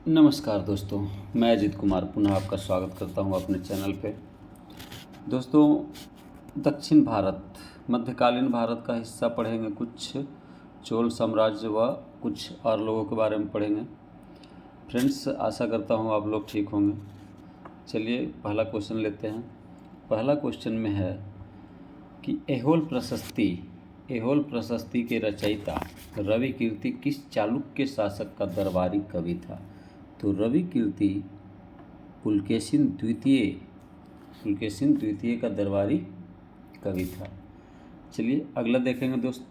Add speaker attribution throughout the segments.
Speaker 1: नमस्कार दोस्तों, मैं अजित कुमार पुनः आपका स्वागत करता हूं अपने चैनल पे। दोस्तों, दक्षिण भारत मध्यकालीन भारत का हिस्सा पढ़ेंगे, कुछ चोल साम्राज्य व कुछ और लोगों के बारे में पढ़ेंगे। फ्रेंड्स, आशा करता हूं आप लोग ठीक होंगे। चलिए पहला क्वेश्चन लेते हैं। पहला क्वेश्चन में है कि ऐहोल प्रशस्ति के रचयिता रवि कीर्ति किस चालुक्य शासक का दरबारी कवि था? तो रवि कीर्ति पुलकेशिन द्वितीय का दरबारी कवि था। चलिए अगला देखेंगे दोस्त।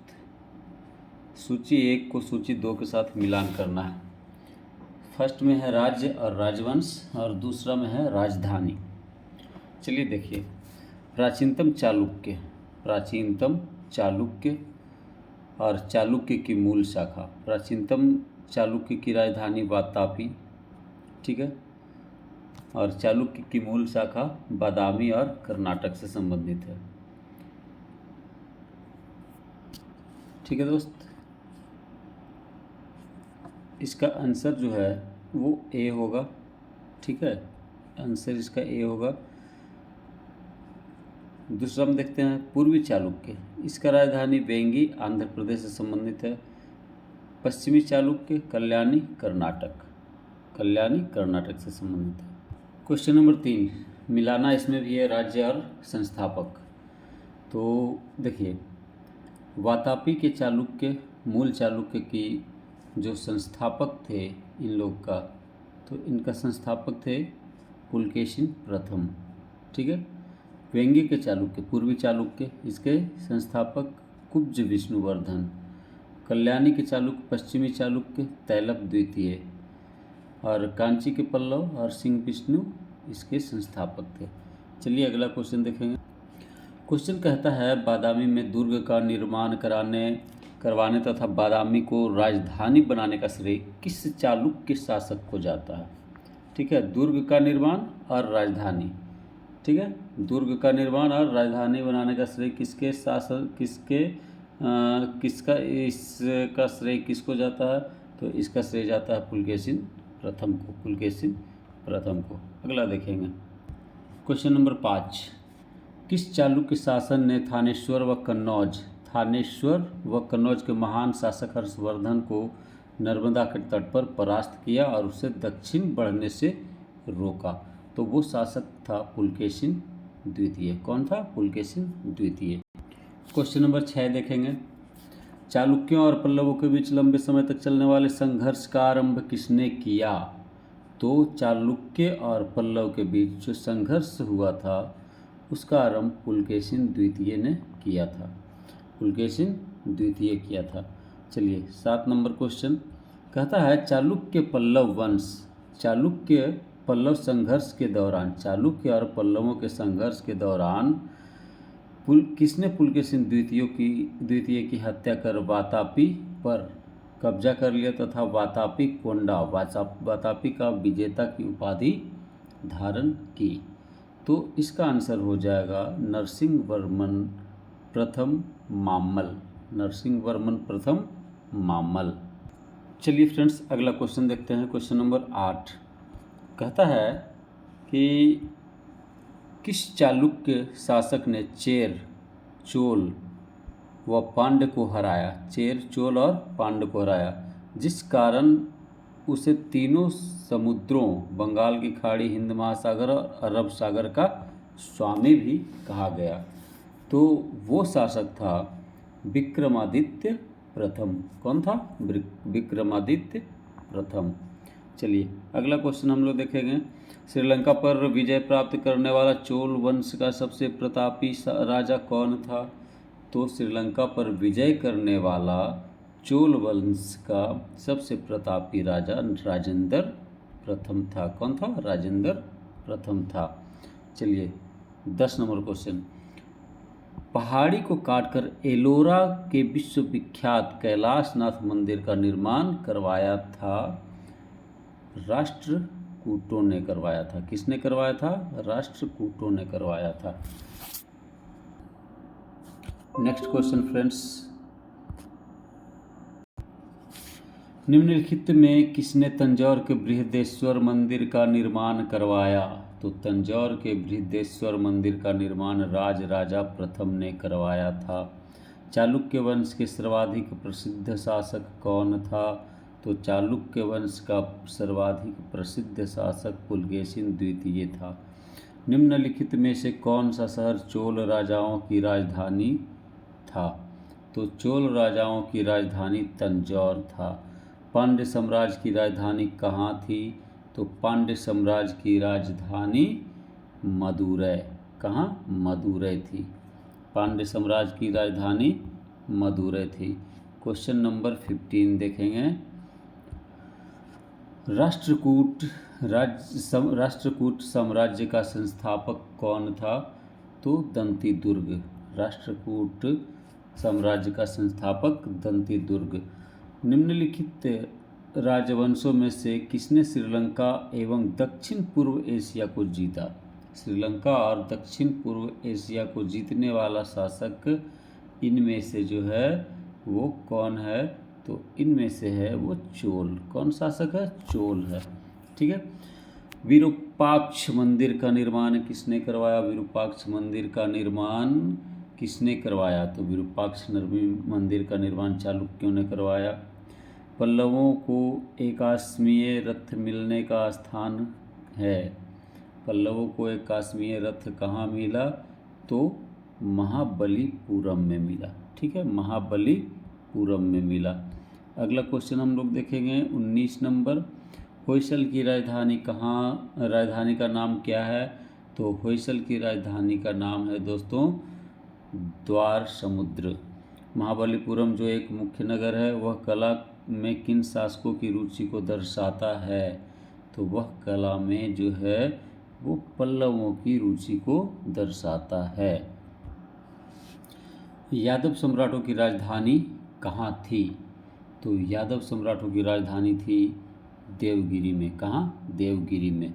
Speaker 1: सूची 1 को सूची 2 के साथ मिलान करना है। फर्स्ट में है राज्य और राजवंश और दूसरा में है राजधानी। चलिए देखिए, प्राचीनतम चालुक्य और चालुक्य की मूल शाखा। प्राचीनतम चालुक्य की राजधानी वातापी, ठीक है, और चालुक्य की मूल शाखा बादामी और कर्नाटक से संबंधित है। ठीक है दोस्त, इसका आंसर जो है वो ए होगा। ठीक है, आंसर इसका ए होगा। दूसरा हम देखते हैं पूर्वी चालुक्य। इसका राजधानी वेंगी आंध्र प्रदेश से संबंधित है। पश्चिमी चालुक्य कल्याणी कर्नाटक से संबंधित है। क्वेश्चन नंबर 3 मिलाना इसमें भी है राज्य और संस्थापक। तो देखिए, वातापी के मूल चालुक्य की जो संस्थापक थे इन लोग का, तो इनका संस्थापक थे पुलकेशिन प्रथम। ठीक है, वेंगी के चालुक्य पूर्वी चालुक्य, इसके संस्थापक कुब्ज विष्णुवर्धन। कल्याणी के चालुक्य पश्चिमी चालुक्य तैलप द्वितीय, और कांची के पल्लव और सिंह विष्णु इसके संस्थापक थे। चलिए अगला क्वेश्चन देखेंगे। क्वेश्चन कहता है बादामी में दुर्ग का निर्माण करवाने तथा बादामी को राजधानी बनाने का श्रेय किस चालुक्य शासक को जाता है? ठीक है, दुर्ग का निर्माण और राजधानी। ठीक है, दुर्ग का निर्माण और राजधानी बनाने का श्रेय इसका श्रेय किसको जाता है? तो इसका श्रेय जाता है पुलकेशिन प्रथम को। अगला देखेंगे। क्वेश्चन नंबर 5 किस चालुक्य शासन ने थानेश्वर व कन्नौज के महान शासक हर्षवर्धन को नर्मदा के तट पर परास्त किया और उसे दक्षिण बढ़ने से रोका? तो वो शासक था पुलकेशिन द्वितीय। कौन था? पुलकेशिन द्वितीय। क्वेश्चन नंबर 6 देखेंगे। चालुक्यों और पल्लवों के बीच लंबे समय तक चलने वाले संघर्ष का आरंभ किसने किया? तो चालुक्य और पल्लव के बीच जो संघर्ष हुआ था उसका आरंभ पुलकेशिन द्वितीय ने किया था। चलिए 7 नंबर क्वेश्चन कहता है चालुक्य और पल्लवों के संघर्ष के दौरान किसने पुलकेशिन द्वितीय की हत्या कर वातापी पर कब्जा कर लिया तथा वातापी का विजेता की उपाधि धारण की? तो इसका आंसर हो जाएगा नरसिंह वर्मन प्रथम मामल। चलिए फ्रेंड्स अगला क्वेश्चन देखते हैं। क्वेश्चन नंबर 8 कहता है कि किस चालुक्य शासक ने चेर, चोल व पांड्य को हराया? जिस कारण उसे तीनों समुद्रों बंगाल की खाड़ी, हिंद महासागर और अरब सागर का स्वामी भी कहा गया। तो वो शासक था विक्रमादित्य प्रथम। कौन था? विक्रमादित्य प्रथम। चलिए अगला क्वेश्चन हम लोग देखेंगे। श्रीलंका पर विजय प्राप्त करने वाला चोल वंश का सबसे प्रतापी राजा कौन था? तो श्रीलंका पर विजय करने वाला चोल वंश का सबसे प्रतापी राजा राजेंद्र प्रथम था। कौन था? राजेंद्र प्रथम था। चलिए 10 नंबर क्वेश्चन। पहाड़ी को काटकर एलोरा के विश्वविख्यात कैलाशनाथ मंदिर का निर्माण करवाया था? राष्ट्रकूटों ने करवाया था। किसने करवाया था? राष्ट्रकूटों ने करवाया था। नेक्स्ट क्वेश्चन फ्रेंड्स, निम्नलिखित में किसने तंजौर के बृहदेश्वर मंदिर का निर्माण करवाया? तो तंजौर के बृहदेश्वर मंदिर का निर्माण राजराजा प्रथम ने करवाया था। चालुक्य वंश के सर्वाधिक प्रसिद्ध शासक कौन था? तो चालुक्य वंश का सर्वाधिक प्रसिद्ध शासक पुलकेशिन द्वितीय था। निम्नलिखित में से कौन सा शहर चोल राजाओं की राजधानी था? तो चोल राजाओं की राजधानी तंजौर था। पांड्य साम्राज्य की राजधानी कहाँ थी? तो पांड्य साम्राज्य की राजधानी मदुरै। कहाँ? मदुरै थी। पांड्य साम्राज्य की राजधानी मदुरै थी। क्वेश्चन नंबर 15 देखेंगे। राष्ट्रकूट साम्राज्य का संस्थापक कौन था? तो दंतीदुर्ग। राष्ट्रकूट साम्राज्य का संस्थापक दंतीदुर्ग। निम्नलिखित राजवंशों में से किसने श्रीलंका एवं दक्षिण पूर्व एशिया को जीता? श्रीलंका और दक्षिण पूर्व एशिया को जीतने वाला शासक इनमें से जो है वो कौन है? तो इनमें से है वो चोल। कौन शासक है? चोल है। ठीक है। विरूपाक्ष मंदिर का निर्माण किसने करवाया? विरूपाक्ष मंदिर का निर्माण किसने करवाया? तो विरूपाक्ष मंदिर का निर्माण चालुक्यों ने करवाया। पल्लवों को एकाश्मीय रथ मिलने का स्थान है। पल्लवों को एकाश्मीय रथ कहाँ मिला? तो महाबलीपुरम में मिला। ठीक है, महाबलीपुरम में मिला। अगला क्वेश्चन हम लोग देखेंगे 19 नंबर। होयसल की राजधानी राजधानी का नाम क्या है? तो होयसल की राजधानी का नाम है दोस्तों द्वार समुद्र। महाबलीपुरम जो एक मुख्य नगर है वह कला में किन शासकों की रुचि को दर्शाता है? तो वह कला में जो है वो पल्लवों की रुचि को दर्शाता है। यादव सम्राटों की राजधानी कहाँ थी? तो यादव सम्राटों की राजधानी थी देवगिरी में। कहाँ? देवगिरी में।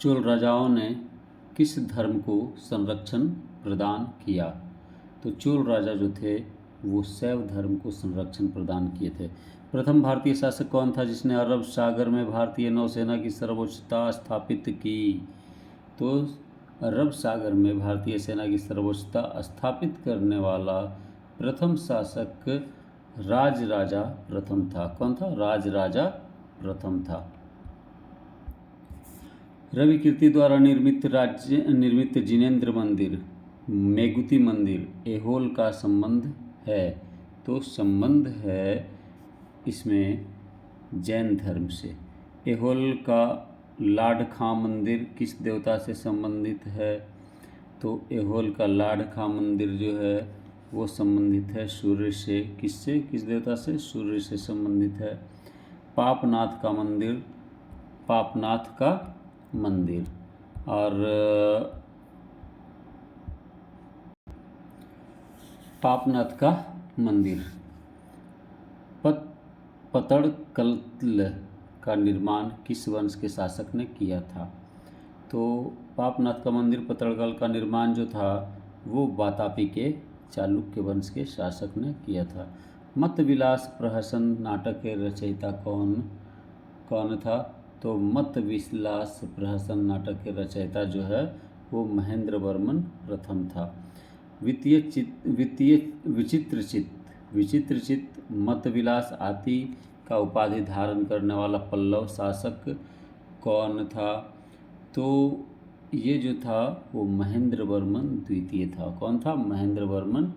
Speaker 1: चोल राजाओं ने किस धर्म को संरक्षण प्रदान किया? तो चोल राजा जो थे वो शैव धर्म को संरक्षण प्रदान किए थे। प्रथम भारतीय शासक कौन था जिसने अरब सागर में भारतीय नौसेना की सर्वोच्चता स्थापित की? तो अरब सागर में भारतीय सेना की सर्वोच्चता स्थापित करने वाला प्रथम शासक राजराजा प्रथम था। कौन था? राजराजा प्रथम था। रवि कीर्ति द्वारा निर्मित जिनेंद्र मंदिर, मेगुती मंदिर ऐहोल का संबंध है? तो संबंध है इसमें जैन धर्म से। ऐहोल का लाड खां मंदिर किस देवता से संबंधित है? तो ऐहोल का लाड खां मंदिर जो है वो संबंधित है सूर्य से। किससे? किस देवता से? सूर्य से संबंधित है। पापनाथ का मंदिर, पापनाथ का मंदिर और पापनाथ का मंदिर पतड़कल का निर्माण किस वंश के शासक ने किया था? तो पापनाथ का मंदिर पतड़कल का निर्माण जो था वो वातापी के चालुक्य वंश के शासक ने किया था। मतविलास प्रहसन नाटक के रचयिता कौन था? तो मतविलास प्रहसन नाटक के रचयिता जो है वो महेंद्र वर्मन प्रथम था। विचित्रचित मतविलास आदि का उपाधि धारण करने वाला पल्लव शासक कौन था? तो ये जो था वो महेंद्र वर्मन द्वितीय था। कौन था? महेंद्र वर्मन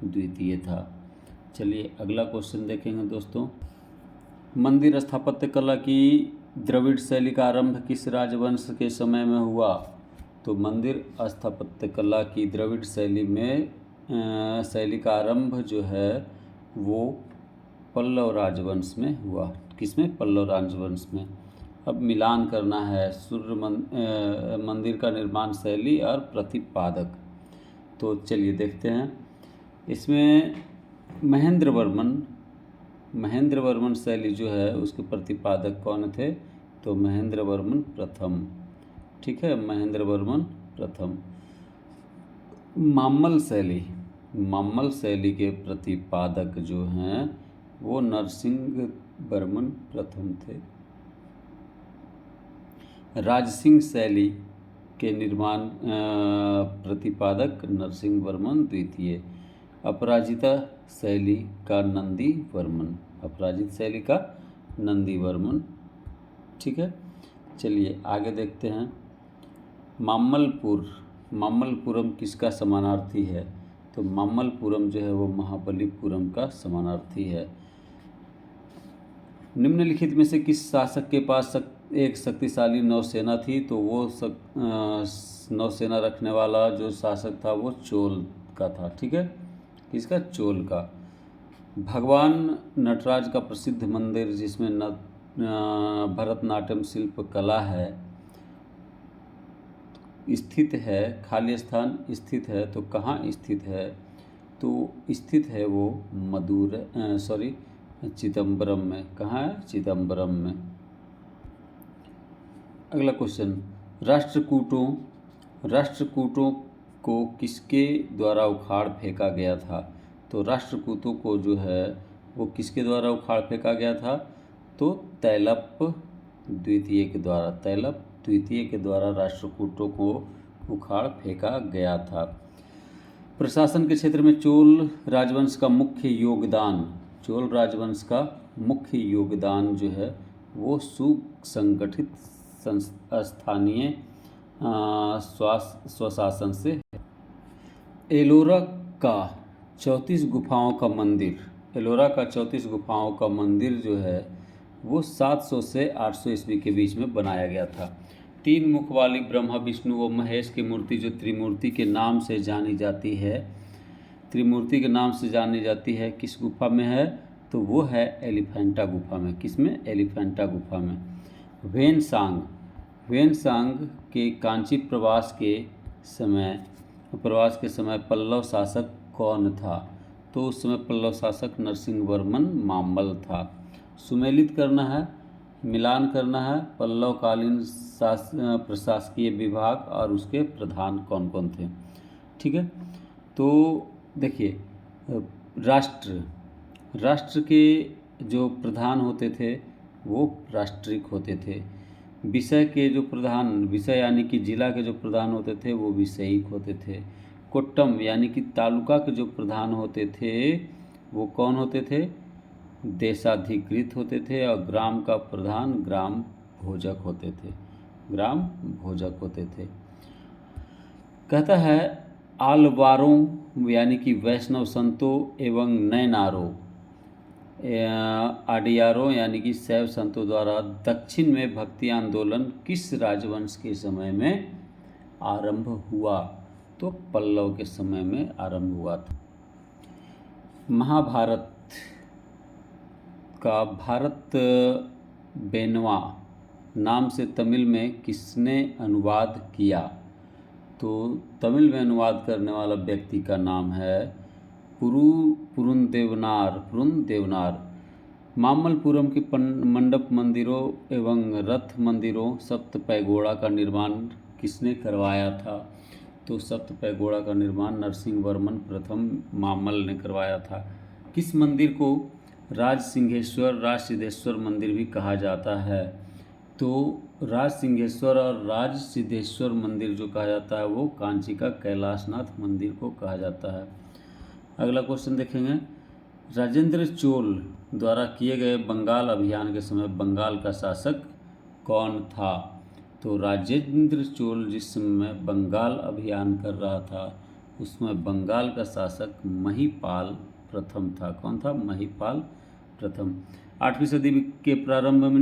Speaker 1: द्वितीय था। चलिए अगला क्वेश्चन देखेंगे दोस्तों। मंदिर स्थापत्य कला की द्रविड़ शैली का आरंभ किस राजवंश के समय में हुआ? तो मंदिर स्थापत्य कला की द्रविड़ शैली का आरंभ जो है वो पल्लव राजवंश में हुआ। किसमें? पल्लव राजवंश में। अब मिलान करना है सूर्य मंदिर का निर्माण शैली और प्रतिपादक। तो चलिए देखते हैं। इसमें महेंद्र वर्मन शैली जो है उसके प्रतिपादक कौन थे? तो महेंद्र वर्मन प्रथम। ठीक है, महेंद्र वर्मन प्रथम। माम्मल शैली के प्रतिपादक जो हैं वो नरसिंह वर्मन प्रथम थे। राजसिंह शैली के निर्माण प्रतिपादक नरसिंह वर्मन द्वितीय। अपराजिता शैली का नंदी वर्मन, अपराजित शैली का नंदी वर्मन। ठीक है, चलिए आगे देखते हैं। मामल्लपुरम किसका समानार्थी है? तो मामल्लपुरम जो है वो महाबलीपुरम का समानार्थी है। निम्नलिखित में से किस शासक के पास एक शक्तिशाली नौसेना थी? तो वो नौसेना रखने वाला जो शासक था वो चोल का था। ठीक है, किसका? चोल का। भगवान नटराज का प्रसिद्ध मंदिर जिसमें भरतनाट्यम शिल्प कला है स्थित है, खाली स्थान स्थित है, तो कहाँ स्थित है? तो स्थित है वो चिदम्बरम में। कहाँ है? चिदम्बरम में। अगला क्वेश्चन, राष्ट्रकूटों को किसके द्वारा उखाड़ फेंका गया था? तो राष्ट्रकूटों को जो है वो किसके द्वारा उखाड़ फेंका गया था? तो तैलप द्वितीय के द्वारा, तैलप द्वितीय के द्वारा राष्ट्रकूटों को उखाड़ फेंका गया था। प्रशासन के क्षेत्र में चोल राजवंश का मुख्य योगदान जो है वो सुसंगठित स्थानीय स्वशासन से है। एलोरा का 34 गुफाओं का मंदिर जो है वो 700 से 800 ईस्वी के बीच में बनाया गया था। 3 मुख वाली ब्रह्मा विष्णु व महेश की मूर्ति जो त्रिमूर्ति के नाम से जानी जाती है किस गुफा में है? तो वो है एलिफेंटा गुफा में। किसमें? एलिफेंटा गुफा में। ह्वेनसांग के कांची प्रवास के समय पल्लव शासक कौन था? तो उस समय पल्लव शासक नरसिंह वर्मन मामल्ल था। सुमेलित करना है, मिलान करना है, पल्लवकालीन प्रशासकीय विभाग और उसके प्रधान कौन कौन थे। ठीक है, तो देखिए राष्ट्र के जो प्रधान होते थे वो राष्ट्रिक होते थे। विषय यानी कि जिला के जो प्रधान होते थे वो विषयिक होते थे। कोट्टम यानी कि तालुका के जो प्रधान होते थे वो कौन होते थे? देशाधिकृत होते थे। और ग्राम का प्रधान ग्राम भोजक होते थे। कहता है आलवारों यानी कि वैष्णव संतों एवं नयनारों आडियारों यानी कि शैव संतों द्वारा दक्षिण में भक्ति आंदोलन किस राजवंश के समय में आरंभ हुआ? तो पल्लव के समय में आरंभ हुआ था। महाभारत का भारत बेनवा नाम से तमिल में किसने अनुवाद किया? तो तमिल में अनुवाद करने वाला व्यक्ति का नाम है पुरुदेवनार। मामल्लपुरम के मंडप मंदिरों एवं रथ मंदिरों सप्त पैगोड़ा का निर्माण किसने करवाया था? तो सप्त पैगोड़ा का निर्माण नरसिंह वर्मन प्रथम मामल्ल ने करवाया था। किस मंदिर को राज सिद्धेश्वर मंदिर भी कहा जाता है? तो राज सिंहेश्वर और राज सिद्धेश्वर मंदिर जो कहा जाता है वो कांची का कैलाशनाथ मंदिर को कहा जाता है। अगला क्वेश्चन देखेंगे, राजेंद्र चोल द्वारा किए गए बंगाल अभियान के समय बंगाल का शासक कौन था? तो राजेंद्र चोल जिस समय बंगाल अभियान कर रहा था उसमें बंगाल का शासक महिपाल प्रथम था। कौन था? महिपाल प्रथम। 8वीं सदी के प्रारंभ में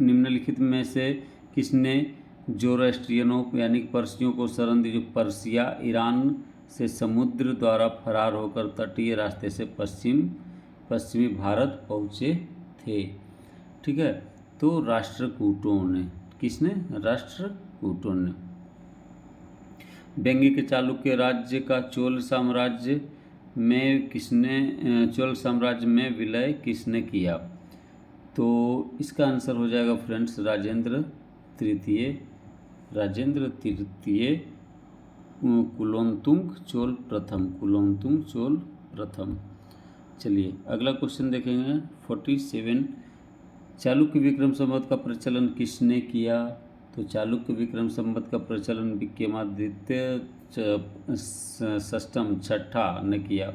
Speaker 1: निम्नलिखित में से किसने जोरोस्ट्रियनों यानी पर्सियों को शरण दी? जो पर्सिया ईरान से समुद्र द्वारा फरार होकर तटीय रास्ते से पश्चिमी भारत पहुँचे थे। ठीक है, तो राष्ट्रकूटों ने। किसने? राष्ट्रकूटों ने। वेंगी के चालुक्य राज्य का चोल साम्राज्य में विलय किसने किया? तो इसका आंसर हो जाएगा फ्रेंड्स राजेंद्र तृतीय कुलोत्तुंग चोल प्रथम। चलिए अगला क्वेश्चन देखेंगे 47। चालुक्य विक्रम संवत का प्रचलन किसने किया? तो चालुक्य विक्रम संवत का प्रचलन विक्रमादित्य षष्ठम छठा ने किया।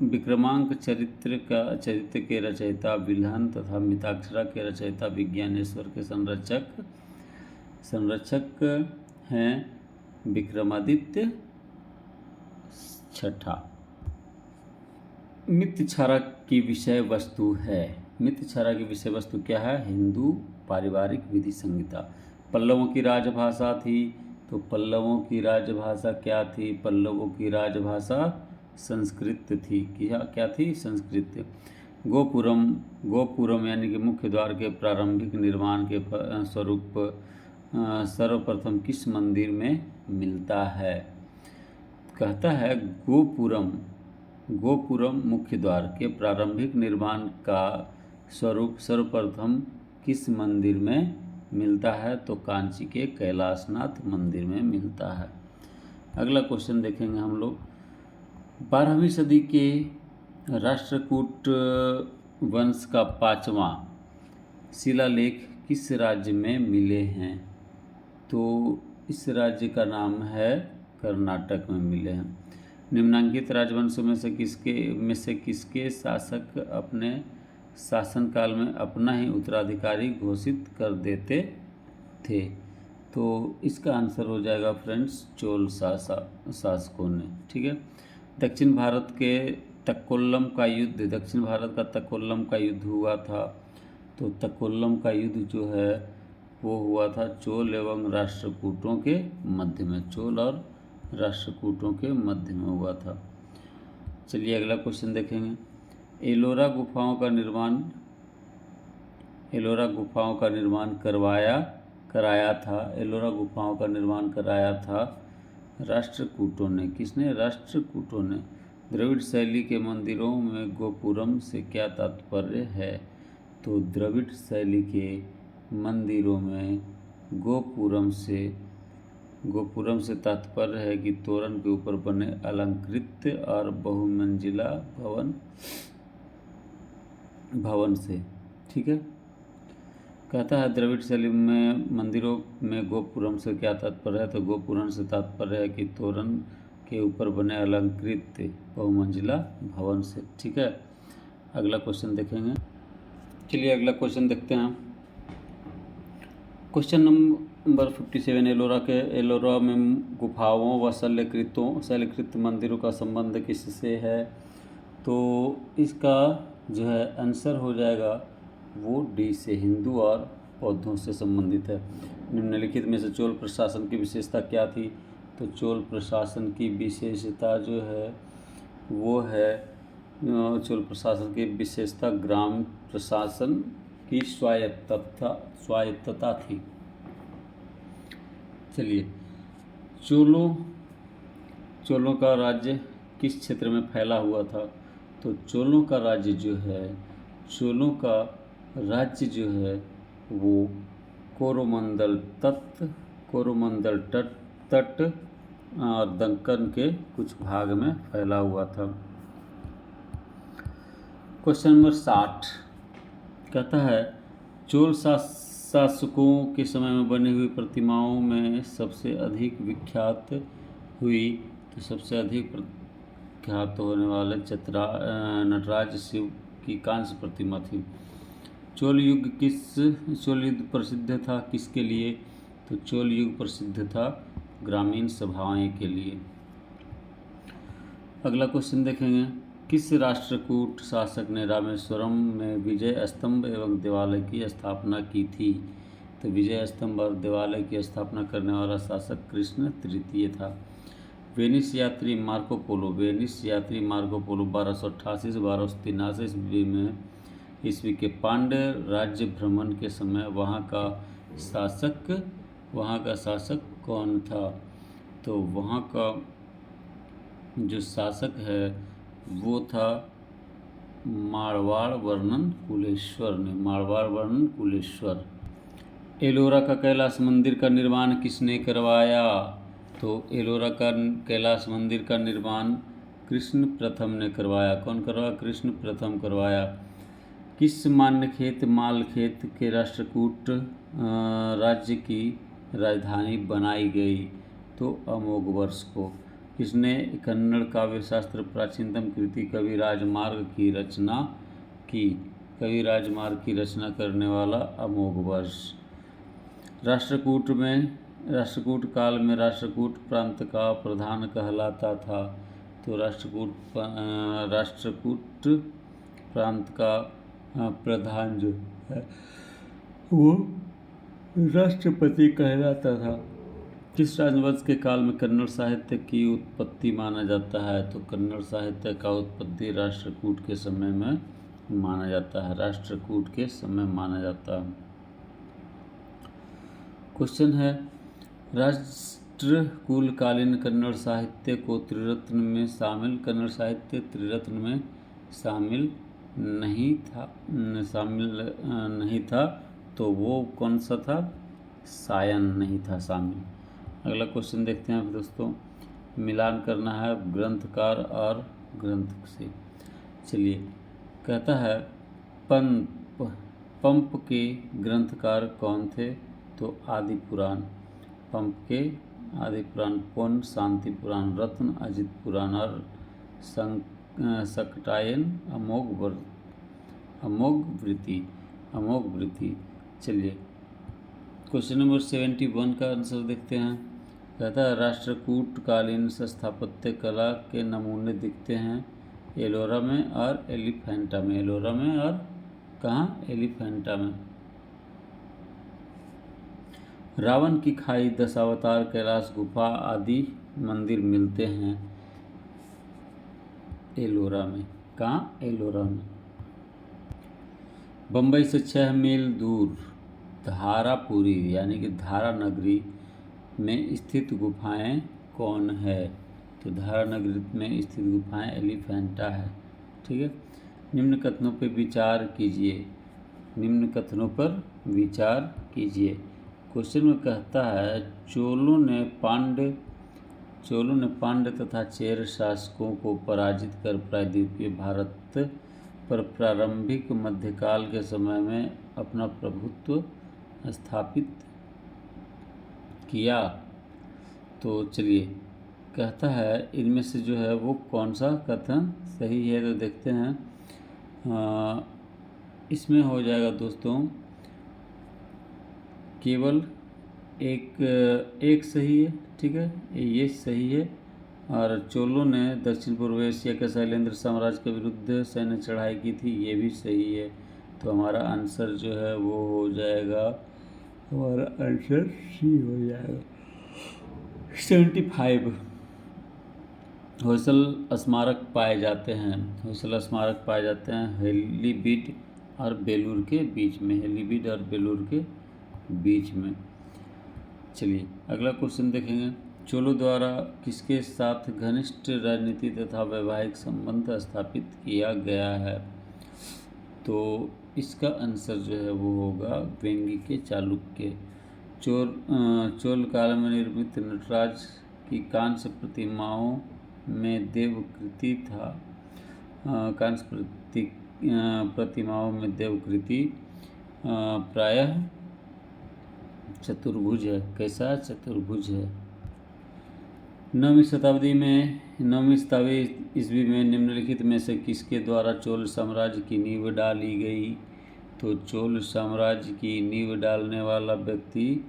Speaker 1: विक्रमांक चरित्र के रचयिता विल्हन तथा मिताक्षरा के रचयिता विज्ञानेश्वर के संरक्षक हैं विक्रमादित्य छठा। मितछारा की विषय वस्तु है। मितछारा की विषय वस्तु क्या है? हिंदू पारिवारिक विधि संहिता। पल्लवों की राजभाषा थी, तो पल्लवों की राजभाषा क्या थी? पल्लवों की राजभाषा संस्कृत थी। क्या थी? संस्कृत। गोपुरम यानी कि मुख्य द्वार के प्रारंभिक निर्माण के स्वरूप सर्वप्रथम किस मंदिर में मिलता है? कहता है गोपुरम मुख्य द्वार के प्रारंभिक निर्माण का स्वरूप सर्वप्रथम किस मंदिर में मिलता है? तो कांची के कैलाशनाथ मंदिर में मिलता है। अगला क्वेश्चन देखेंगे हम लोग। 12वीं सदी के राष्ट्रकूट वंश का 5वां शिलालेख किस राज्य में मिले हैं? तो इस राज्य का नाम है कर्नाटक में मिले हैं। निम्नांकित राजवंशों में से किसके शासक अपने शासनकाल में अपना ही उत्तराधिकारी घोषित कर देते थे? तो इसका आंसर हो जाएगा फ्रेंड्स चोल शासकों ने। ठीक है। दक्षिण भारत का तकोल्लम का युद्ध हुआ था। तो तकोल्लम का युद्ध जो है वो हुआ था चोल एवं राष्ट्रकूटों के मध्य में। चोल और राष्ट्रकूटों के मध्य में हुआ था। चलिए अगला क्वेश्चन देखेंगे। एलोरा गुफाओं का निर्माण कराया था राष्ट्रकूटों ने। किसने? राष्ट्रकूटों ने। द्रविड़ शैली के मंदिरों में गोपुरम से क्या तात्पर्य है? तो द्रविड़ शैली के मंदिरों में गोपुरम से तात्पर्य है कि तोरण के ऊपर बने अलंकृत और बहुमंजिला भवन से। ठीक है। कहता है द्रविड़ शैली में मंदिरों में गोपुरम से क्या तात्पर्य है? तो गोपुरम से तात्पर्य है कि तोरण के ऊपर बने अलंकृत बहुमंजिला भवन से। ठीक है। अगला क्वेश्चन देखेंगे। चलिए अगला क्वेश्चन देखते हैं। Question number 57। एलोरा में गुफाओं व शैलकृत मंदिरों का संबंध किससे है? तो इसका जो है आंसर हो जाएगा वो डी से, हिंदू और बौद्धों से संबंधित है। निम्नलिखित में से चोल प्रशासन की विशेषता क्या थी? तो चोल प्रशासन की विशेषता जो है वो है चोल प्रशासन की विशेषता ग्राम प्रशासन की स्वायत्तता थी। चलिए चोलों का राज्य किस क्षेत्र में फैला हुआ था? तो चोलों का राज्य जो है वो कोरोमंडल तट और दक्कन के कुछ भाग में फैला हुआ था। क्वेश्चन नंबर 60 कहता है चोल शासकों के समय में बनी हुई प्रतिमाओं में सबसे अधिक विख्यात हुई। तो सबसे अधिक प्रख्यात होने वाले नटराज शिव की कांस्य प्रतिमा थी। चोल युग प्रसिद्ध था किसके लिए? तो चोल युग प्रसिद्ध था ग्रामीण सभाएं के लिए। अगला क्वेश्चन देखेंगे। किस राष्ट्रकूट शासक ने रामेश्वरम में विजय स्तंभ एवं देवालय की स्थापना की थी? तो विजय स्तंभ और देवालय की स्थापना करने वाला शासक कृष्ण तृतीय था। वेनिस यात्री मार्को पोलो 1288 से 1283 ईस्वी के पांड्य राज्य भ्रमण के समय वहाँ का शासक कौन था? तो वहाँ का जो शासक है वो था मारवाड़ वर्णन कुलेश्वर। एलोरा का कैलाश मंदिर का निर्माण किसने करवाया? तो एलोरा का कैलाश मंदिर का निर्माण कृष्ण प्रथम ने करवाया। कौन करवाया? कृष्ण प्रथम करवाया। किस मान्यखेत मालखेत के राष्ट्रकूट राज्य की राजधानी बनाई गई? तो अमोघवर्ष को। किसने कन्नड़ काव्य शास्त्र प्राचीनतम कृति कवि राजमार्ग की रचना की? कवि राजमार्ग की रचना करने वाला अमोघवर्ष। राष्ट्रकूट काल में राष्ट्रकूट प्रांत का प्रधान कहलाता था। तो राष्ट्रकूट प्रांत का प्रधान जो है वो राष्ट्रपति कहलाता था। किस राजवंश के काल में कन्नड़ साहित्य की उत्पत्ति माना जाता है? तो कन्नड़ साहित्य का उत्पत्ति राष्ट्रकूट के समय में माना जाता है। राष्ट्रकूट के समय माना जाता है। क्वेश्चन है, राष्ट्रकूटकालीन कन्नड़ साहित्य को त्रिरत्न में शामिल कन्नड़ साहित्य त्रिरत्न में शामिल नहीं था तो वो कौन सा था? सायन नहीं था शामिल। अगला क्वेश्चन देखते हैं दोस्तों। मिलान करना है ग्रंथकार और ग्रंथ से। चलिए, कहता है पंप के ग्रंथकार कौन थे? तो आदि पुराण। पंप के आदि पुराण पुन, शांति पुराण, रत्न, अजित पुराण और सकटायन अमोघ वृत्ति। चलिए, क्वेश्चन नंबर 71 का आंसर देखते हैं। कहता है राष्ट्रकूटकालीन स्थापत्य कला के नमूने दिखते हैं एलोरा में और एलिफेंटा में। एलोरा में और कहाँ? एलिफेंटा में। रावण की खाई, दशावतार, कैलाश गुफा आदि मंदिर मिलते हैं एलोरा में। कहाँ? एलोरा में। बम्बई से 6 मील दूर धारापुरी यानी कि धारा नगरी में स्थित गुफाएं कौन है? तो धारा नगरी में स्थित गुफाएं एलिफेंटा है। ठीक है। निम्न कथनों पर विचार कीजिए। निम्न कथनों पर विचार कीजिए। क्वेश्चन में कहता है चोलों ने पांड्य तथा चेर शासकों को पराजित कर प्रायद्वीपीय भारत पर प्रारंभिक मध्यकाल के समय में अपना प्रभुत्व स्थापित किया। तो चलिए, कहता है इनमें से जो है वो कौन सा कथन सही है? तो देखते हैं। इसमें हो जाएगा दोस्तों केवल एक सही है। ठीक है, ये सही है। और चोलों ने दक्षिण पूर्व एशिया के शैलेंद्र साम्राज्य के विरुद्ध सैन्य चढ़ाई की थी, ये भी सही है। तो हमारा आंसर जो है वो हो जाएगा, हमारा आंसर सी हो जाएगा। 75 होयसल स्मारक पाए जाते हैं। होयसल स्मारक पाए जाते हैं हेलीबीड और बेलूर के बीच में। हेलीबीड और बेलूर के बीच में। चलिए, अगला क्वेश्चन देखेंगे। चोलों द्वारा किसके साथ घनिष्ठ राजनीति तथा वैवाहिक संबंध स्थापित किया गया है? तो इसका आंसर जो है वो होगा वेंगी के चालुक्य। चोल काल में निर्मित नटराज की कांस्य प्रतिमाओं में देवकृति था। कांस्य प्रतिमाओं में देवकृति प्रायः चतुर्भुज है। कैसा? चतुर्भुज है। 9वीं शताब्दी ईस्वी में निम्नलिखित में से किसके द्वारा चोल साम्राज्य की नींव डाली गई? तो चोल साम्राज्य की नींव डालने वाला व्यक्ति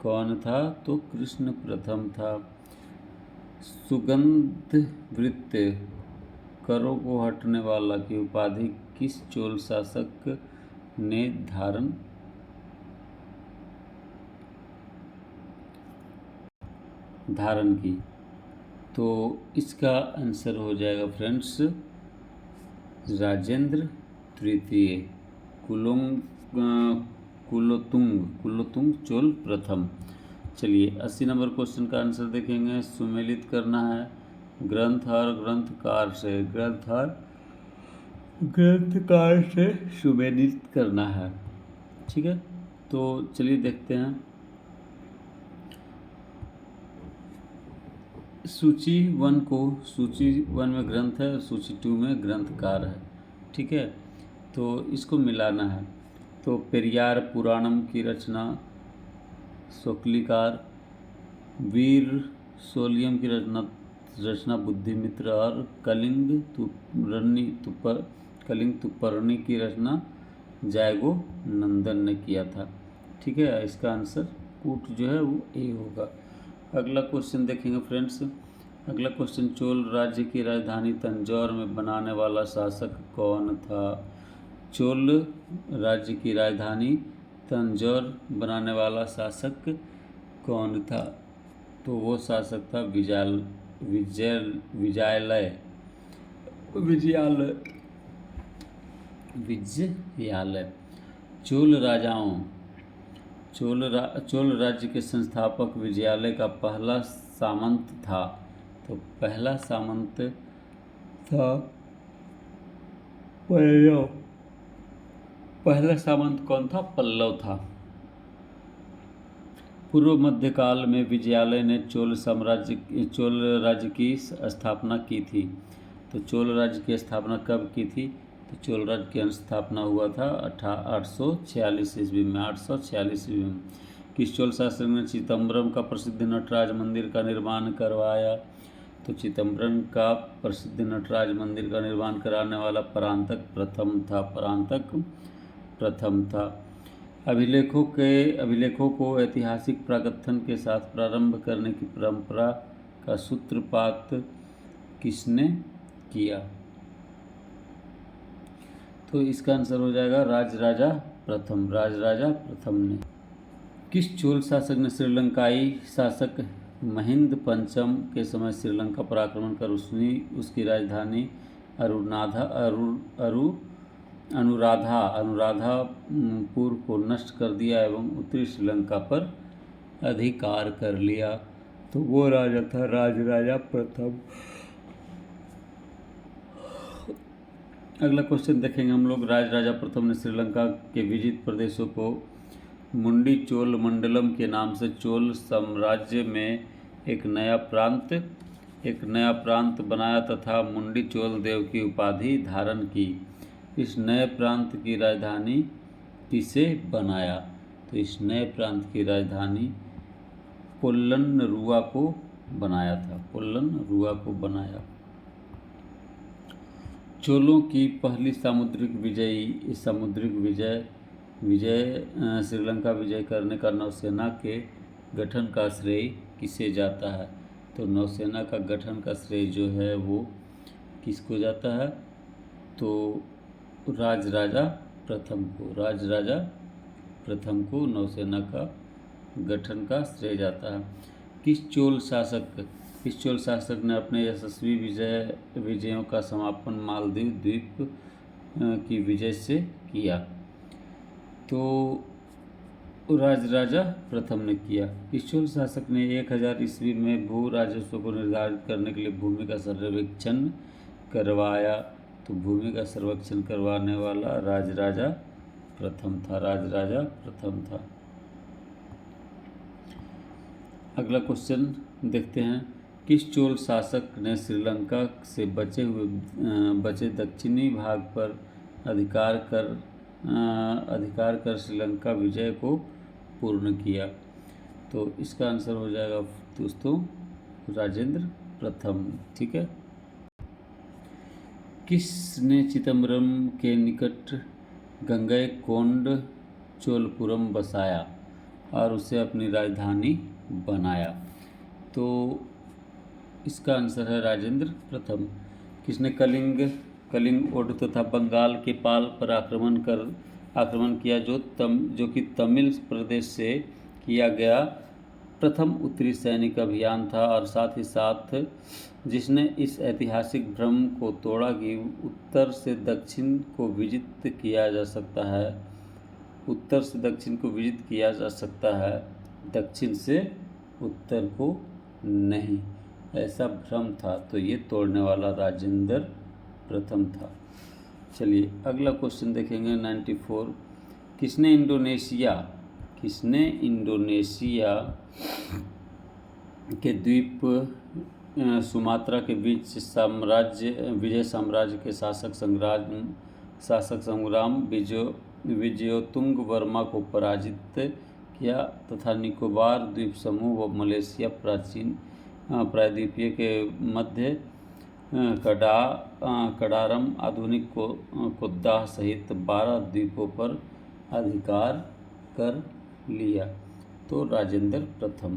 Speaker 1: कौन था? तो कृष्ण प्रथम था। सुगंध वृत्त, करों को हटने वाला की उपाधि किस चोल शासक ने धारण की? तो इसका आंसर हो जाएगा फ्रेंड्स राजेंद्र तृतीय। कुलोतुंग चोल प्रथम। चलिए, 80 नंबर क्वेश्चन का आंसर देखेंगे। सुमेलित करना है ग्रंथ और ग्रंथकार से। ग्रंथकार से सुमेलित करना है। ठीक है, तो चलिए देखते हैं। सूची वन में ग्रंथ है, सूची टू में ग्रंथकार है। ठीक है, तो इसको मिलाना है। तो पेरियार पुराणम की रचना सोकलिकार, वीर सोलियम की रचना बुद्धिमित्र और कलिंग तुपर्णी की रचना जायगो नंदन ने किया था। ठीक है, इसका आंसर कूट जो है वो ए होगा। अगला क्वेश्चन देखेंगे फ्रेंड्स। अगला क्वेश्चन, चोल राज्य की राजधानी तंजौर में बनाने वाला शासक कौन था? चोल राज्य की राजधानी तंजौर बनाने वाला शासक कौन था? तो वो शासक था विजयालय। चोल राज्य के संस्थापक विजयालय का पहला सामंत था। तो पहला सामंत था पल्लव। पहला सामंत कौन था? पल्लव था। पूर्व मध्यकाल में विजयालय ने चोल राज्य की स्थापना की थी। तो चोल राज्य की स्थापना कब की थी? तो चोल राज्य की स्थापना हुआ था 846 ईस्वी में। 846 ईस्वी में किस चोल शासक ने चिदम्बरम का प्रसिद्ध नटराज मंदिर का निर्माण करवाया? तो चिदम्बरम का प्रसिद्ध नटराज मंदिर का निर्माण कराने वाला परांतक प्रथम था। अभिलेखों को ऐतिहासिक प्रागकथन के साथ प्रारंभ करने की परंपरा का सूत्रपात किसने किया? तो इसका आंसर हो जाएगा राजराजा प्रथम ने। किस चोल शासक ने श्रीलंकाई शासक महिंद पंचम के समय श्रीलंका पर आक्रमण कर उसकी राजधानी अनुराधापुर को नष्ट कर दिया एवं उत्तरी श्रीलंका पर अधिकार कर लिया? तो वो राजा था राजराजा प्रथम। अगला क्वेश्चन देखेंगे हम लोग। राजराजा प्रथम ने श्रीलंका के विजित प्रदेशों को मुंडी चोल मंडलम के नाम से चोल साम्राज्य में एक नया प्रांत बनाया तथा मुंडी चोल देव की उपाधि धारण की। इस नए प्रांत की राजधानी किसे बनाया? तो इस नए प्रांत की राजधानी पोल्लनरुवा को बनाया। चोलों की पहली सामुद्रिक विजय श्रीलंका विजय करने का नौसेना के गठन का श्रेय किसे जाता है? तो नौसेना का गठन का श्रेय जो है वो किसको जाता है? तो राजराजा प्रथम को नौसेना का गठन का श्रेय जाता है। किस चोल शासक ने अपने यशस्वी विजयों का समापन मालदीव द्वीप की विजय से किया? तो राजराजा प्रथम ने किया। इस चोल शासक ने 1000 ईस्वी में भू राजस्व को निर्धारित करने के लिए भूमि का सर्वेक्षण करवाया? तो भूमि का सर्वेक्षण करवाने वाला राजराजा प्रथम था। अगला क्वेश्चन देखते हैं। किस चोल शासक ने श्रीलंका से बचे दक्षिणी भाग पर अधिकार कर श्रीलंका विजय को पूर्ण किया? तो इसका आंसर हो जाएगा दोस्तों राजेंद्र प्रथम। ठीक है। किसने चिदम्बरम के निकट गंगईकोंड चोलपुरम बसाया और उसे अपनी राजधानी बनाया? तो इसका आंसर है राजेंद्र प्रथम। किसने कलिंग ओड तथा बंगाल के पाल पर आक्रमण किया जो कि तमिल प्रदेश से किया गया प्रथम उत्तरी सैनिक अभियान था, और साथ ही साथ जिसने इस ऐतिहासिक भ्रम को तोड़ा कि उत्तर से दक्षिण को विजित किया जा सकता है, दक्षिण से उत्तर को नहीं, ऐसा भ्रम था। तो ये तोड़ने वाला राजेंद्र प्रथम था। चलिए अगला क्वेश्चन देखेंगे 94। किसने इंडोनेशिया के द्वीप सुमात्रा के बीच विजय साम्राज्य के शासक संग्राम विजयोतुंग वर्मा को पराजित किया तथा निकोबार द्वीप समूह व मलेशिया प्रायद्वीपीय के मध्य कडारम आधुनिक कोद्दाह सहित 12 द्वीपों पर अधिकार कर लिया। तो राजेंद्र प्रथम।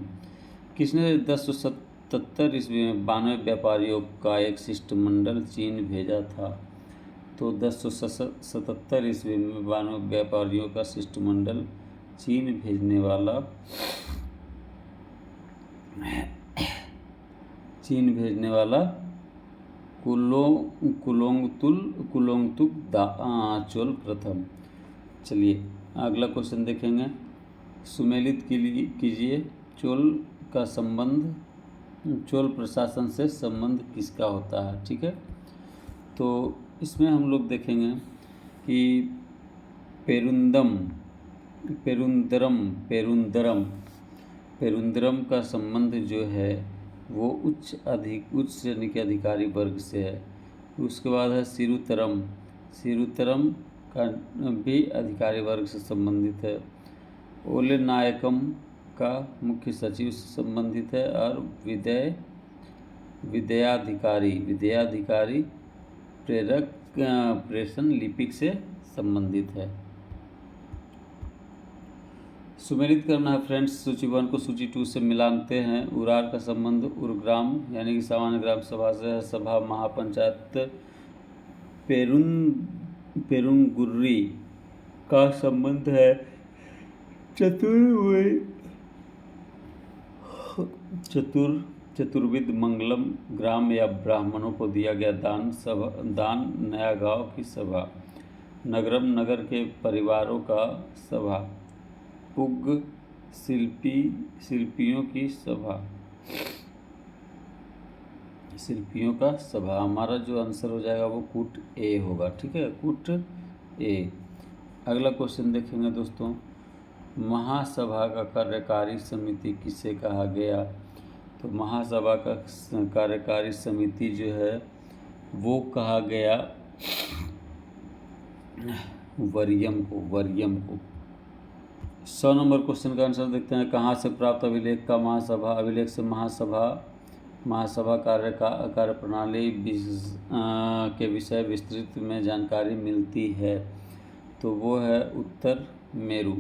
Speaker 1: किसने 1077 ईस्वी में 92 व्यापारियों का एक शिष्टमंडल चीन भेजा था? तो 1077 ईस्वी में 92 व्यापारियों का शिष्टमंडल चीन भेजने वाला कुलोंगतुक चोल प्रथम। चलिए अगला क्वेश्चन देखेंगे। सुमेलित कीजिए चोल प्रशासन से संबंध किसका होता है? ठीक है, तो इसमें हम लोग देखेंगे कि पेरुंदरम का संबंध जो है वो उच्च श्रेणी के अधिकारी वर्ग से है। उसके बाद है सिरुतरम का भी अधिकारी वर्ग से संबंधित है। ओले नायकम का मुख्य सचिव से संबंधित है। और विदयाधिकारी प्रेषण लिपिक से संबंधित है। सुमेलित करना है फ्रेंड्स। सूची 1 को सूची 2 से मिलाते हैं। उरार का संबंध उरग्राम यानी कि सामान्य ग्राम सभा से है। सभा महापंचायत पेरुंगुर्री का संबंध है चतुर्विद मंगलम ग्राम या ब्राह्मणों को दिया गया दान नया गांव की सभा। नगरम नगर के परिवारों का सभा। पुग शिल्पियों का सभा। हमारा जो आंसर हो जाएगा वो कूट ए होगा। ठीक है, कूट ए। अगला क्वेश्चन देखेंगे दोस्तों। महासभा का कार्यकारी समिति किसे कहा गया? तो महासभा का कार्यकारी समिति जो है वो कहा गया वरियम को। 100 नंबर क्वेश्चन का आंसर देखते हैं। कहाँ से प्राप्त अभिलेख का महासभा? अभिलेख से महासभा कार्य प्रणाली के विषय विस्तृत में जानकारी मिलती है। तो वो है उत्तर मेरू।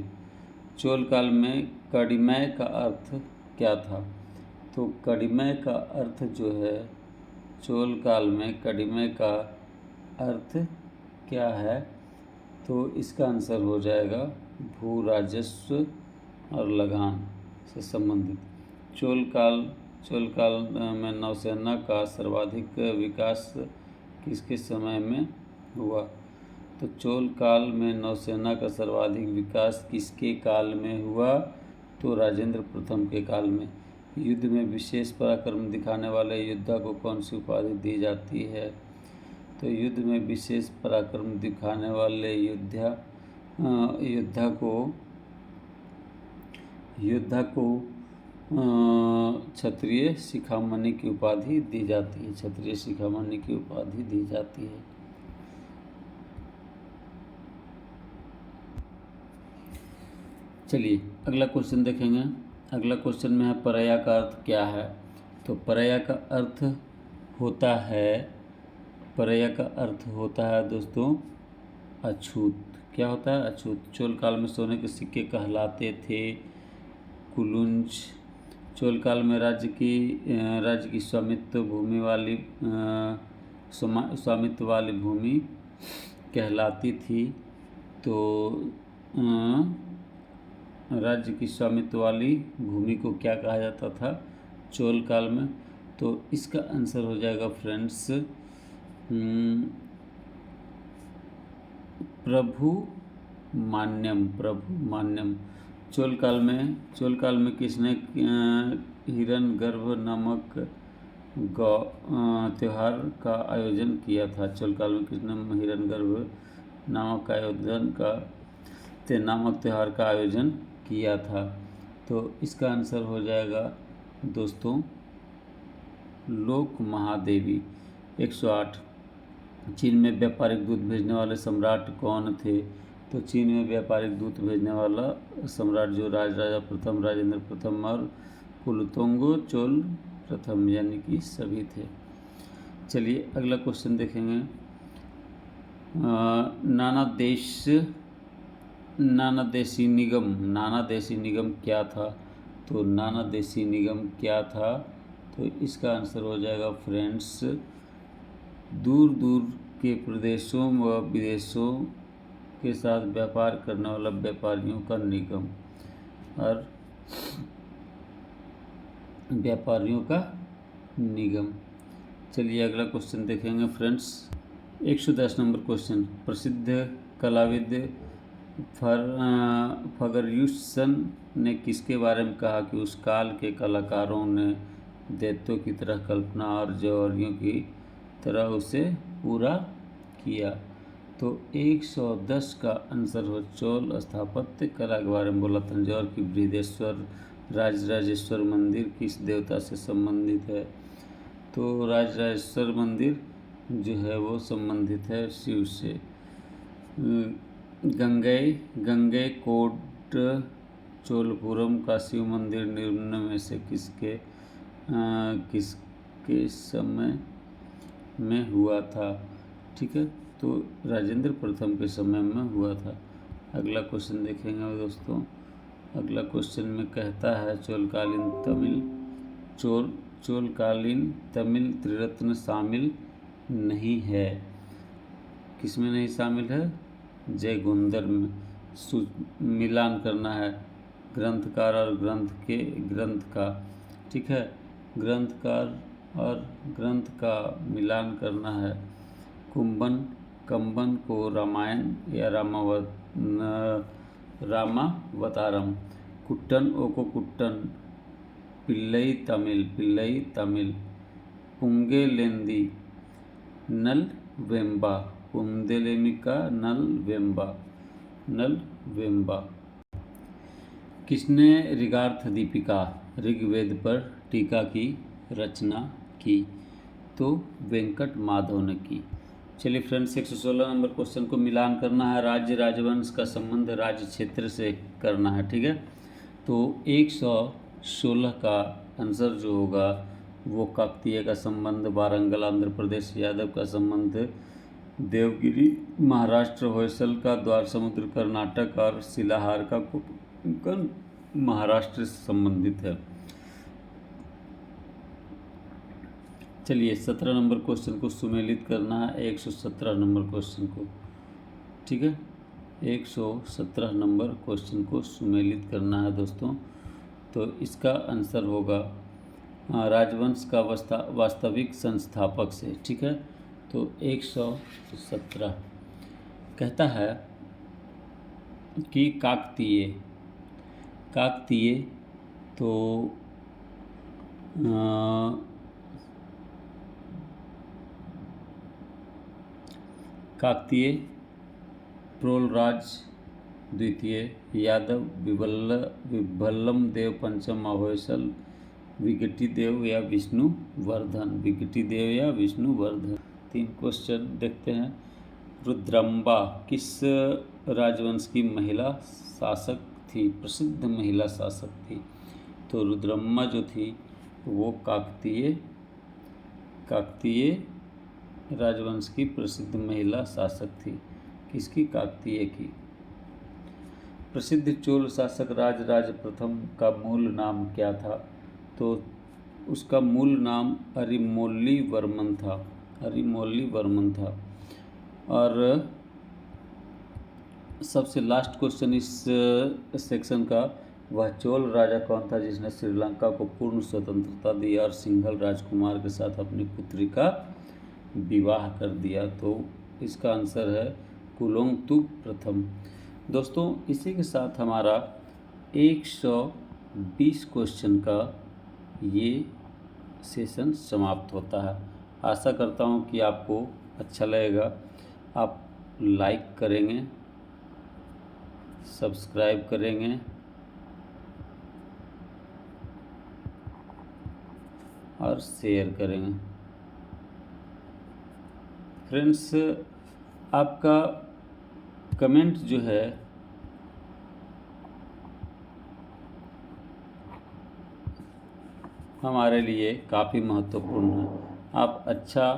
Speaker 1: चोल काल में कडिमय का अर्थ क्या था? तो कडिमय का अर्थ जो है चोल काल में कडिमय का अर्थ क्या है? तो इसका आंसर हो जाएगा भू राजस्व और लगान से संबंधित। चोल काल में नौसेना का सर्वाधिक विकास किसके समय में हुआ? तो चोल काल में नौसेना का सर्वाधिक विकास किसके काल में हुआ? तो राजेंद्र प्रथम के काल में। युद्ध में विशेष पराक्रम दिखाने वाले योद्धा को कौन सी उपाधि दी जाती है? तो युद्ध में विशेष पराक्रम दिखाने वाले योद्धा को क्षत्रिय शिखामणि की उपाधि दी जाती है। क्षत्रिय शिखामणि की उपाधि दी जाती है। चलिए अगला क्वेश्चन देखेंगे। अगला क्वेश्चन में है परया का अर्थ क्या है? तो परया का अर्थ होता है दोस्तों अछूत। क्या होता है? अछूत। चोल काल में सोने के सिक्के कहलाते थे कुलुंज। चोल काल में राज्य की स्वामित्व वाली भूमि कहलाती थी। तो राज्य की स्वामित्व वाली भूमि को क्या कहा जाता था चोल काल में? तो इसका आंसर हो जाएगा फ्रेंड्स प्रभु मान्यम। चोल काल में किसने हिरण्यगर्भ नामक त्योहार का आयोजन किया था? चोल काल में किसने हिरण्यगर्भ नामक त्योहार का आयोजन किया था? तो इसका आंसर हो जाएगा दोस्तों लोक महादेवी। 108 चीन में व्यापारिक दूत भेजने वाले सम्राट कौन थे? तो चीन में व्यापारिक दूत भेजने वाला सम्राट जो राजराजा प्रथम, राजेंद्र प्रथम और कुलोत्तुंग चोल प्रथम, यानी कि सभी थे। चलिए अगला क्वेश्चन देखेंगे। नानादेशी निगम क्या था? तो नानादेशी निगम क्या था? तो इसका आंसर हो जाएगा फ्रेंड्स, दूर दूर के प्रदेशों व विदेशों के साथ व्यापार करने वाला व्यापारियों का निगम, और व्यापारियों का निगम। चलिए अगला क्वेश्चन देखेंगे फ्रेंड्स। 110 number question. प्रसिद्ध कलाविद फर्ग्यूसन ने किसके बारे में कहा कि उस काल के कलाकारों ने दैत्यों की तरह कल्पना और जौहरियों की तरह उसे पूरा किया? तो 110 का आंसर हो चोल स्थापत्य कला के बारे में बोला। तंजौर की बृहदेश्वर राजराजेश्वर मंदिर किस देवता से संबंधित है? तो राजराजेश्वर मंदिर जो है वो संबंधित है शिव से। गंगई कोट चोलपुरम का शिव मंदिर निम्न में से किसके समय में हुआ था? ठीक है, तो राजेंद्र प्रथम के समय में हुआ था। अगला क्वेश्चन देखेंगे दोस्तों। अगला क्वेश्चन में कहता है चोलकालीन तमिल त्रिरत्न शामिल नहीं है। किसमें नहीं शामिल है? जयगुंदर में। मिलान करना है ग्रंथकार और ग्रंथ का। ठीक है, ग्रंथकार और ग्रंथ का मिलान करना है। कंबन को रामायण या रामावतारम। कुट्टन ओको कुट्टन पिल्लई तमिल। पुंगेलेंदी नल वेम्बा। पुंदेलेमिका नल वेम्बा। किसने ऋगार्थ दीपिका ऋग्वेद पर टीका की रचना की? तो वेंकट माधव ने की। चलिए फ्रेंड्स, 116 नंबर क्वेश्चन को मिलान करना है। राज्य राजवंश का संबंध राज्य क्षेत्र से करना है। ठीक है, तो 116 का आंसर जो होगा वो काकतीय का संबंध, वारंगल आंध्र प्रदेश, यादव का संबंध देवगिरी महाराष्ट्र, होयसल का द्वार समुद्र कर्नाटक और शिलाहार का कोंकण महाराष्ट्र से संबंधित है। चलिए 17 नंबर क्वेश्चन को सुमेलित करना है 117 नंबर क्वेश्चन को। ठीक है, 117 नंबर क्वेश्चन को सुमेलित करना है दोस्तों। तो इसका आंसर होगा राजवंश का वास्तविक संस्थापक से। ठीक है, तो 117 कहता है कि काकतीय तो काकतीय, प्रोलराज द्वितीय, यादव, विभल्लम देव पंचम, होयसल, विगटिदेव या विष्णुवर्धन। 3 क्वेश्चन देखते हैं। रुद्रम्बा किस राजवंश की महिला शासक थी? प्रसिद्ध महिला शासक थी। तो रुद्रम्मा जो थी वो काकतीय राजवंश की प्रसिद्ध महिला शासक थी। किसकी? काकतीय की। प्रसिद्ध चोल शासक राजराज प्रथम का मूल नाम क्या था? तो उसका मूल नाम अरिमोल्लीवर्मन था। और सबसे लास्ट क्वेश्चन इस सेक्शन का, वह चोल राजा कौन था जिसने श्रीलंका को पूर्ण स्वतंत्रता दी और सिंघल राजकुमार के साथ अपनी पुत्री का विवाह कर दिया? तो इसका आंसर है कुलोत्तुंग प्रथम। दोस्तों, इसी के साथ हमारा 120 क्वेश्चन का ये सेशन समाप्त होता है। आशा करता हूँ कि आपको अच्छा लगेगा। आप लाइक करेंगे, सब्सक्राइब करेंगे और शेयर करें। फ्रेंड्स, आपका कमेंट जो है हमारे लिए काफ़ी महत्वपूर्ण है। आप अच्छा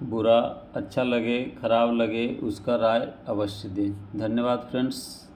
Speaker 1: बुरा, अच्छा लगे खराब लगे, उसका राय अवश्य दें। धन्यवाद फ्रेंड्स।